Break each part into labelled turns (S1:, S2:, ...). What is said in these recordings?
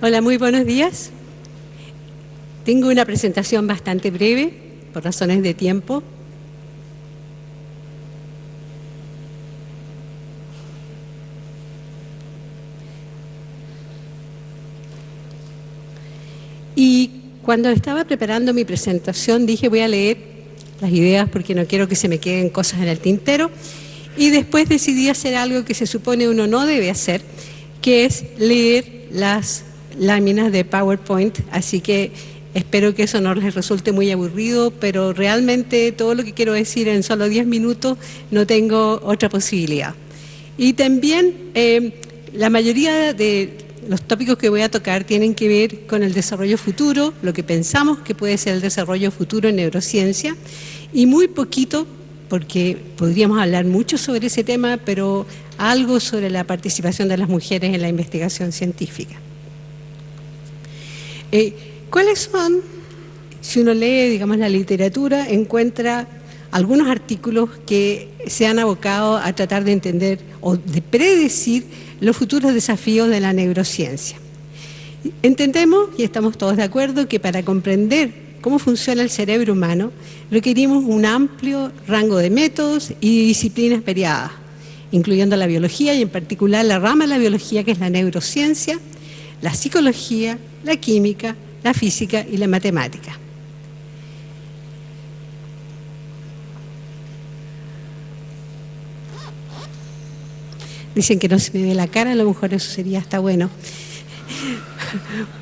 S1: Hola, muy buenos días. Tengo una presentación bastante breve, por razones de tiempo. Y cuando estaba preparando mi presentación dije voy a leer las ideas porque no quiero que se me queden cosas en el tintero. Y después decidí hacer algo que se supone uno no debe hacer, que es leer las láminas de PowerPoint, así que espero que eso no les resulte muy aburrido, pero realmente todo lo que quiero decir en solo 10 minutos no tengo otra posibilidad. Y también la mayoría de los tópicos que voy a tocar tienen que ver con el desarrollo futuro, lo que pensamos que puede ser el desarrollo futuro en neurociencia, y muy poquito, porque podríamos hablar mucho sobre ese tema, pero algo sobre la participación de las mujeres en la investigación científica. ¿Cuáles son? Si uno lee, digamos, la literatura, encuentra algunos artículos que se han abocado a tratar de entender o de predecir los futuros desafíos de la neurociencia. Entendemos, y estamos todos de acuerdo, que para comprender cómo funciona el cerebro humano requerimos un amplio rango de métodos y disciplinas variadas, incluyendo la biología y en particular la rama de la biología que es la neurociencia, la psicología, la química, la física y la matemática. Dicen que no se me ve la cara, a lo mejor eso sería hasta bueno.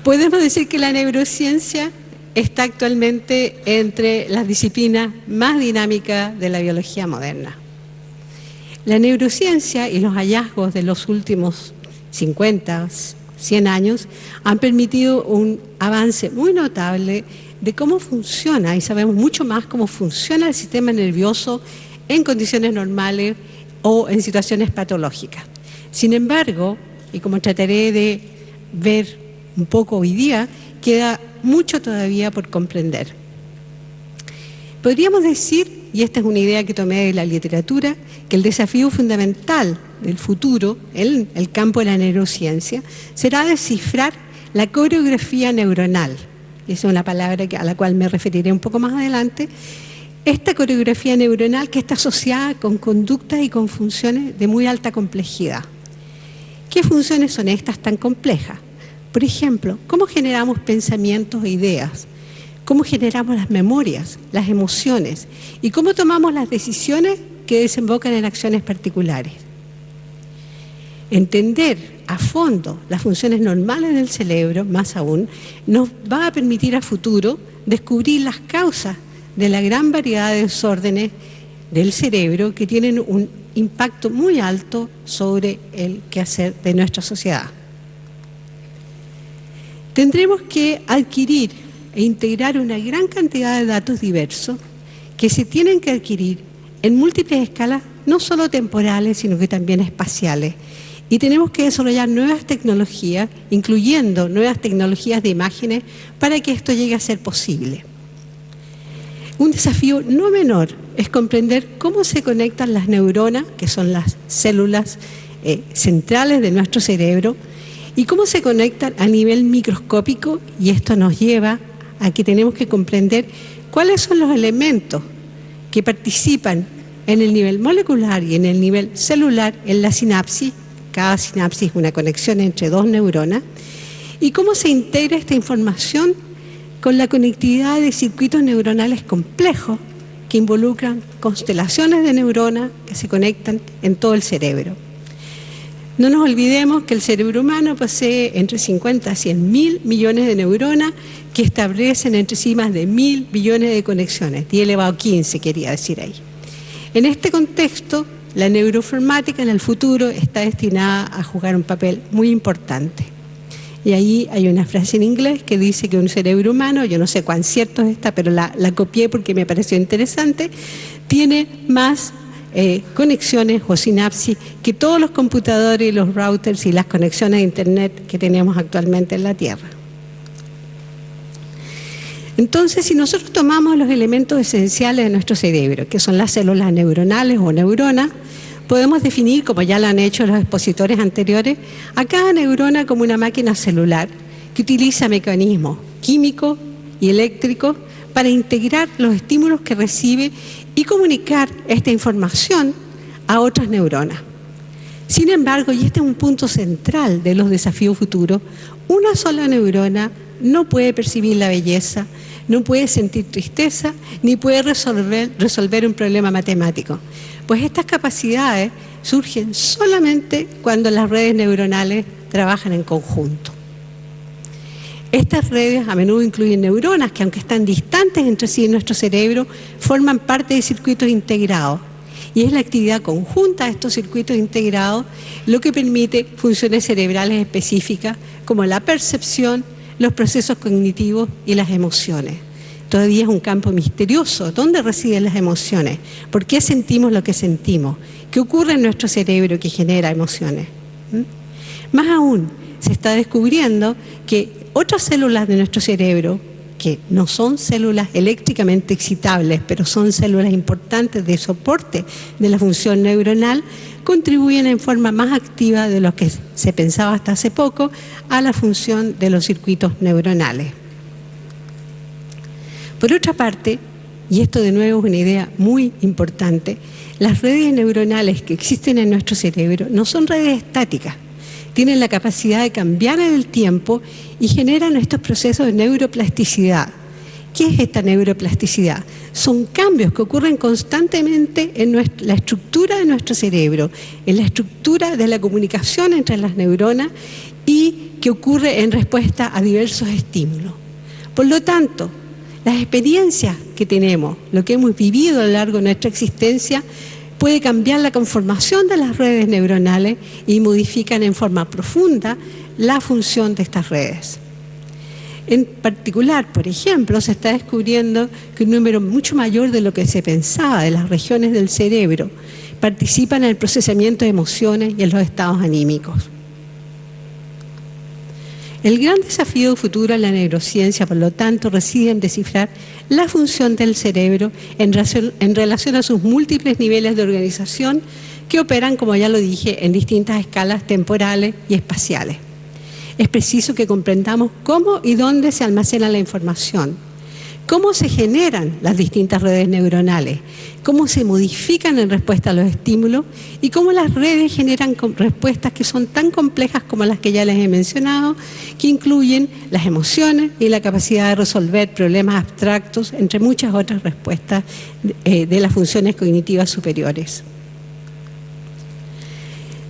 S1: Podemos decir que la neurociencia está actualmente entre las disciplinas más dinámicas de la biología moderna. La neurociencia y los hallazgos de los últimos 50, 100 años han permitido un avance muy notable de cómo funciona, y sabemos mucho más cómo funciona el sistema nervioso en condiciones normales o en situaciones patológicas. Sin embargo, y como trataré de ver un poco hoy día, queda mucho todavía por comprender. Podríamos decir, y esta es una idea que tomé de la literatura, que el desafío fundamental del futuro, en el campo de la neurociencia, será descifrar la coreografía neuronal. Esa es una palabra a la cual me referiré un poco más adelante. Esta coreografía neuronal que está asociada con conductas y con funciones de muy alta complejidad. ¿Qué funciones son estas tan complejas? Por ejemplo, ¿cómo generamos pensamientos e ideas? ¿Cómo generamos las memorias, las emociones? ¿Y cómo tomamos las decisiones que desembocan en acciones particulares? Entender a fondo las funciones normales del cerebro, más aún, nos va a permitir a futuro descubrir las causas de la gran variedad de desórdenes del cerebro que tienen un impacto muy alto sobre el quehacer de nuestra sociedad. Tendremos que adquirir e integrar una gran cantidad de datos diversos que se tienen que adquirir en múltiples escalas, no solo temporales, sino que también espaciales. Y tenemos que desarrollar nuevas tecnologías, incluyendo nuevas tecnologías de imágenes, para que esto llegue a ser posible. Un desafío no menor es comprender cómo se conectan las neuronas, que son las células centrales de nuestro cerebro, y cómo se conectan a nivel microscópico, y esto nos lleva a que tenemos que comprender cuáles son los elementos que participan en el nivel molecular y en el nivel celular en la sinapsis. Cada sinapsis es una conexión entre dos neuronas, y cómo se integra esta información con la conectividad de circuitos neuronales complejos que involucran constelaciones de neuronas que se conectan en todo el cerebro. No nos olvidemos que el cerebro humano posee entre 50 a 100 mil millones de neuronas que establecen entre sí más de 1.000 billones de conexiones, 10 elevado a 15 quería decir ahí. En este contexto, la neuroinformática en el futuro está destinada a jugar un papel muy importante. Y ahí hay una frase en inglés que dice que un cerebro humano, yo no sé cuán cierto es esta, pero la copié porque me pareció interesante, tiene más conexiones o sinapsis que todos los computadores y los routers y las conexiones de internet que tenemos actualmente en la Tierra. Entonces, si nosotros tomamos los elementos esenciales de nuestro cerebro, que son las células neuronales o neuronas, podemos definir, como ya lo han hecho los expositores anteriores, a cada neurona como una máquina celular que utiliza mecanismos químicos y eléctricos para integrar los estímulos que recibe y comunicar esta información a otras neuronas. Sin embargo, y este es un punto central de los desafíos futuros, una sola neurona no puede percibir la belleza, no puede sentir tristeza, ni puede resolver un problema matemático. Pues estas capacidades surgen solamente cuando las redes neuronales trabajan en conjunto. Estas redes a menudo incluyen neuronas que, aunque están distantes entre sí en nuestro cerebro, forman parte de circuitos integrados. Y es la actividad conjunta de estos circuitos integrados lo que permite funciones cerebrales específicas como la percepción, los procesos cognitivos y las emociones. Todavía es un campo misterioso. ¿Dónde residen las emociones? ¿Por qué sentimos lo que sentimos? ¿Qué ocurre en nuestro cerebro que genera emociones? Más aún, se está descubriendo que otras células de nuestro cerebro, que no son células eléctricamente excitables, pero son células importantes de soporte de la función neuronal, contribuyen en forma más activa de lo que se pensaba hasta hace poco a la función de los circuitos neuronales. Por otra parte, y esto de nuevo es una idea muy importante, las redes neuronales que existen en nuestro cerebro no son redes estáticas, tienen la capacidad de cambiar en el tiempo y generan estos procesos de neuroplasticidad. ¿Qué es esta neuroplasticidad? Son cambios que ocurren constantemente en la estructura de nuestro cerebro, en la estructura de la comunicación entre las neuronas y que ocurre en respuesta a diversos estímulos. Por lo tanto, las experiencias que tenemos, lo que hemos vivido a lo largo de nuestra existencia, puede cambiar la conformación de las redes neuronales y modifican en forma profunda la función de estas redes. En particular, por ejemplo, se está descubriendo que un número mucho mayor de lo que se pensaba de las regiones del cerebro participan en el procesamiento de emociones y en los estados anímicos. El gran desafío futuro en la neurociencia, por lo tanto, reside en descifrar la función del cerebro en relación a sus múltiples niveles de organización que operan, como ya lo dije, en distintas escalas temporales y espaciales. Es preciso que comprendamos cómo y dónde se almacena la información, cómo se generan las distintas redes neuronales, cómo se modifican en respuesta a los estímulos y cómo las redes generan respuestas que son tan complejas como las que ya les he mencionado, que incluyen las emociones y la capacidad de resolver problemas abstractos, entre muchas otras respuestas de las funciones cognitivas superiores.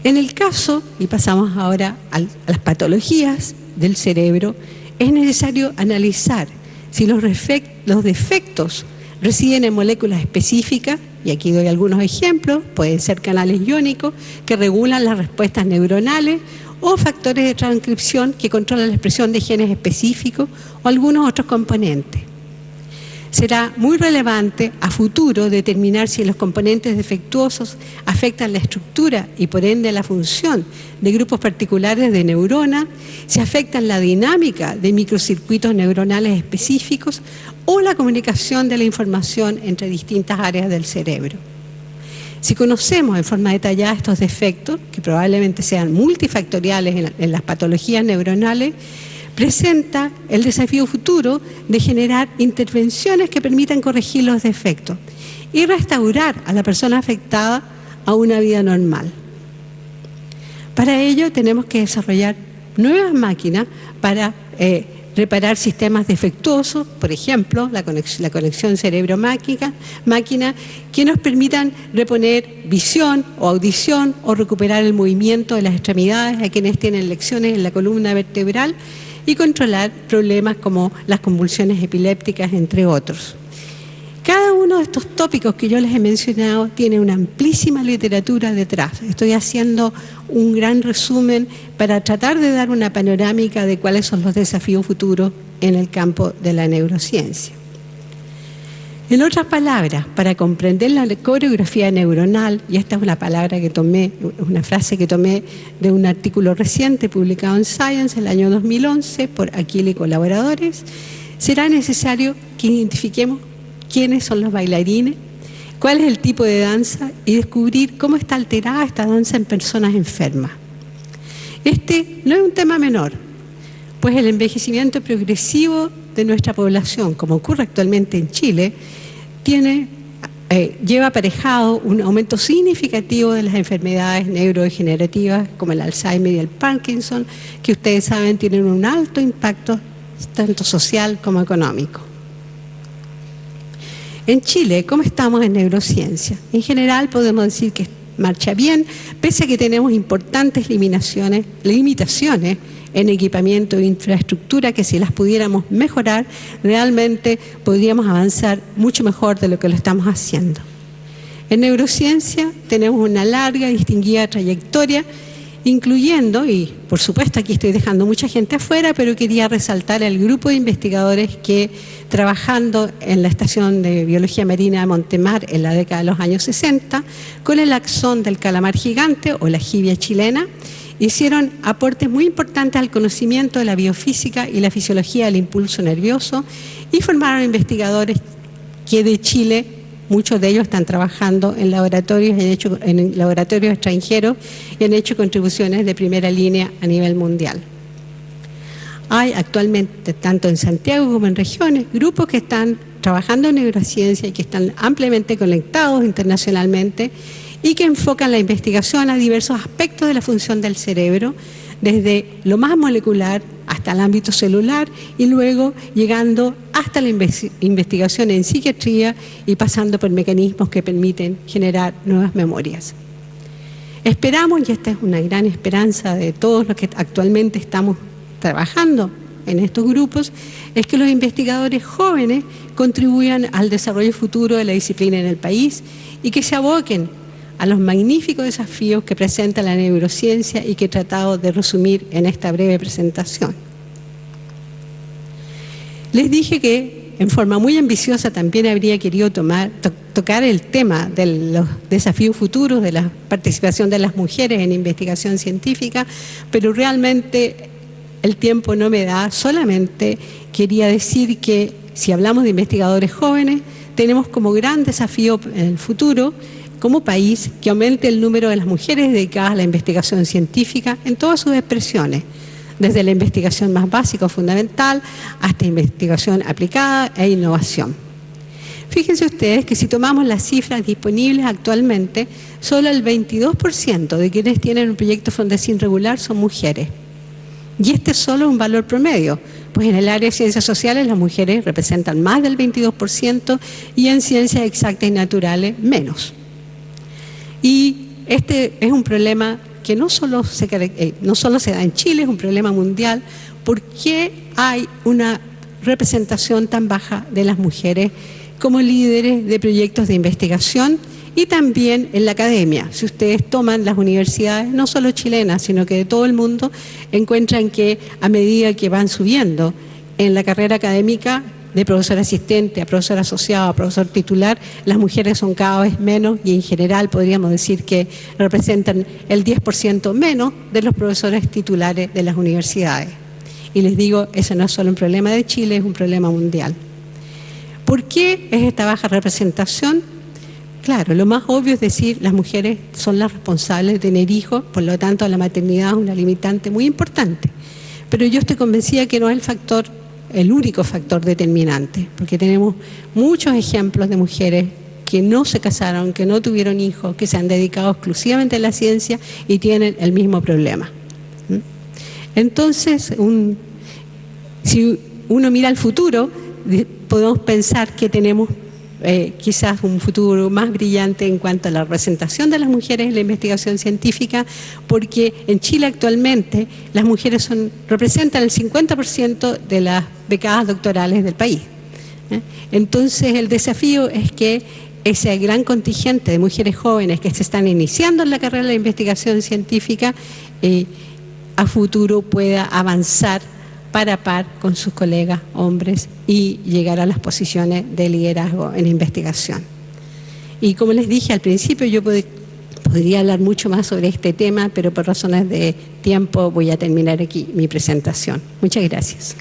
S1: En el caso, y pasamos ahora a las patologías del cerebro, es necesario analizar si los defectos residen en moléculas específicas, y aquí doy algunos ejemplos, pueden ser canales iónicos que regulan las respuestas neuronales o factores de transcripción que controlan la expresión de genes específicos o algunos otros componentes. Será muy relevante a futuro determinar si los componentes defectuosos afectan la estructura y por ende la función de grupos particulares de neuronas, si afectan la dinámica de microcircuitos neuronales específicos o la comunicación de la información entre distintas áreas del cerebro. Si conocemos en forma detallada estos defectos, que probablemente sean multifactoriales en las patologías neuronales, presenta el desafío futuro de generar intervenciones que permitan corregir los defectos y restaurar a la persona afectada a una vida normal. Para ello tenemos que desarrollar nuevas máquinas para reparar sistemas defectuosos, por ejemplo, la conexión cerebro-máquina, que nos permitan reponer visión o audición o recuperar el movimiento de las extremidades a quienes tienen lesiones en la columna vertebral y controlar problemas como las convulsiones epilépticas, entre otros. Cada uno de estos tópicos que yo les he mencionado tiene una amplísima literatura detrás. Estoy haciendo un gran resumen para tratar de dar una panorámica de cuáles son los desafíos futuros en el campo de la neurociencia. En otras palabras, para comprender la coreografía neuronal, y esta es una palabra que tomé, una frase que tomé de un artículo reciente publicado en Science en el año 2011 por Aquila y colaboradores, será necesario que identifiquemos quiénes son los bailarines, cuál es el tipo de danza y descubrir cómo está alterada esta danza en personas enfermas. Este no es un tema menor. pues el envejecimiento progresivo de nuestra población, como ocurre actualmente en Chile, lleva aparejado un aumento significativo de las enfermedades neurodegenerativas como el Alzheimer y el Parkinson, que ustedes saben tienen un alto impacto tanto social como económico. En Chile, ¿cómo estamos en neurociencia? En general podemos decir que marcha bien, pese a que tenemos importantes limitaciones en equipamiento e infraestructura que si las pudiéramos mejorar, realmente podríamos avanzar mucho mejor de lo que lo estamos haciendo. En neurociencia tenemos una larga y distinguida trayectoria, incluyendo, y por supuesto aquí estoy dejando mucha gente afuera, pero quería resaltar el grupo de investigadores que trabajando en la Estación de Biología Marina de Montemar en la década de los años 60, con el axón del calamar gigante o la jibia chilena, hicieron aportes muy importantes al conocimiento de la biofísica y la fisiología del impulso nervioso y formaron investigadores que de Chile, muchos de ellos están trabajando en laboratorios, en laboratorios extranjeros y han hecho contribuciones de primera línea a nivel mundial. Hay actualmente, tanto en Santiago como en regiones, grupos que están trabajando en neurociencia y que están ampliamente conectados internacionalmente y que enfocan la investigación a diversos aspectos de la función del cerebro, desde lo más molecular hasta el ámbito celular y luego llegando hasta la investigación en psiquiatría y pasando por mecanismos que permiten generar nuevas memorias. Esperamos, y esta es una gran esperanza de todos los que actualmente estamos trabajando en estos grupos, es que los investigadores jóvenes contribuyan al desarrollo futuro de la disciplina en el país y que se aboquen a los magníficos desafíos que presenta la neurociencia y que he tratado de resumir en esta breve presentación. Les dije que en forma muy ambiciosa también habría querido tocar el tema de los desafíos futuros de la participación de las mujeres en investigación científica, pero realmente el tiempo no me da. Solamente quería decir que si hablamos de investigadores jóvenes, tenemos como gran desafío en el futuro como país que aumente el número de las mujeres dedicadas a la investigación científica en todas sus expresiones, desde la investigación más básica o fundamental hasta investigación aplicada e innovación. Fíjense ustedes que si tomamos las cifras disponibles actualmente, solo el 22% de quienes tienen un proyecto Fondesin regular son mujeres. Y este es solo un valor promedio, pues en el área de ciencias sociales las mujeres representan más del 22% y en ciencias exactas y naturales menos. Y este es un problema que no solo se da en Chile, es un problema mundial. ¿Por qué hay una representación tan baja de las mujeres como líderes de proyectos de investigación y también en la academia? Si ustedes toman las universidades, no solo chilenas, sino que de todo el mundo, encuentran que a medida que van subiendo en la carrera académica, de profesor asistente a profesor asociado a profesor titular, las mujeres son cada vez menos y en general podríamos decir que representan el 10% menos de los profesores titulares de las universidades. Y les digo, ese no es solo un problema de Chile, es un problema mundial. ¿Por qué es esta baja representación? Claro, lo más obvio es decir, las mujeres son las responsables de tener hijos, por lo tanto la maternidad es una limitante muy importante. Pero yo estoy convencida que no es el único factor determinante, porque tenemos muchos ejemplos de mujeres que no se casaron, que no tuvieron hijos, que se han dedicado exclusivamente a la ciencia y tienen el mismo problema. Entonces, si uno mira al futuro, podemos pensar que tenemos quizás un futuro más brillante en cuanto a la representación de las mujeres en la investigación científica, porque en Chile actualmente las mujeres representan el 50% de las becadas doctorales del país. Entonces el desafío es que ese gran contingente de mujeres jóvenes que se están iniciando en la carrera de investigación científica a futuro pueda avanzar para par con sus colegas hombres y llegar a las posiciones de liderazgo en investigación. Y como les dije al principio, yo podría hablar mucho más sobre este tema, pero por razones de tiempo voy a terminar aquí mi presentación. Muchas gracias.